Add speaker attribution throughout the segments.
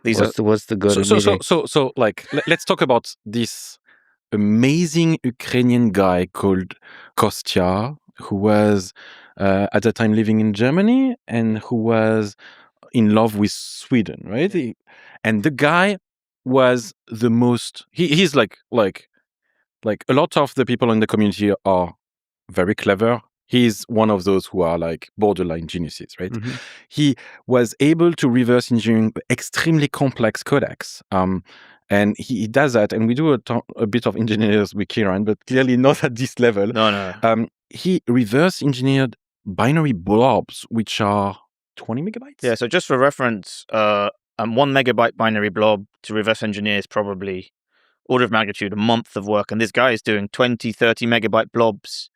Speaker 1: What's the good meeting?
Speaker 2: So like, let's talk about this amazing Ukrainian guy called Kostya, who was at the time living in Germany and who was in love with Sweden, right? And the guy was the most. He's like a lot of the people in the community are very clever. He's one of those who are like borderline geniuses, right?
Speaker 1: Mm-hmm.
Speaker 2: He was able to reverse engineering extremely complex codecs. And he does that, and we do a bit of engineers with Kiran, but clearly not at this level.
Speaker 3: No.
Speaker 2: He reverse engineered binary blobs, which are 20 megabytes.
Speaker 3: Yeah, so just for reference, 1 megabyte binary blob to reverse engineer is probably order of magnitude a month of work, and this guy is doing 20, 30 megabyte blobs.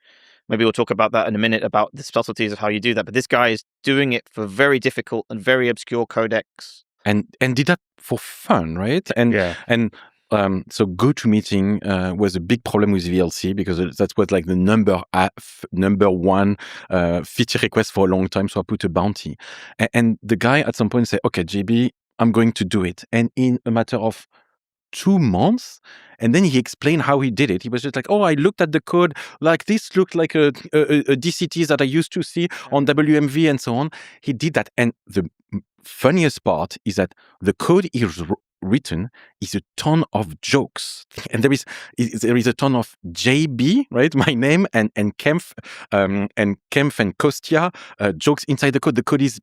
Speaker 3: Maybe we'll talk about that in a minute, about the subtleties of how you do that. But this guy is doing it for very difficult and very obscure codecs.
Speaker 2: And did that for fun, right? So GoToMeeting was a big problem with VLC because that was like the number one feature request for a long time. So I put a bounty. And the guy at some point said, okay, JB, I'm going to do it. And in a matter of 2 months, and then he explained how he did it. He was just like, I looked at the code, like this looked like a DCT that I used to see on WMV and so on. He did that. And the funniest part is that the code is written is a ton of jokes, and there is a ton of JB, right, my name, and Kempf and Kostya jokes inside the code. The code is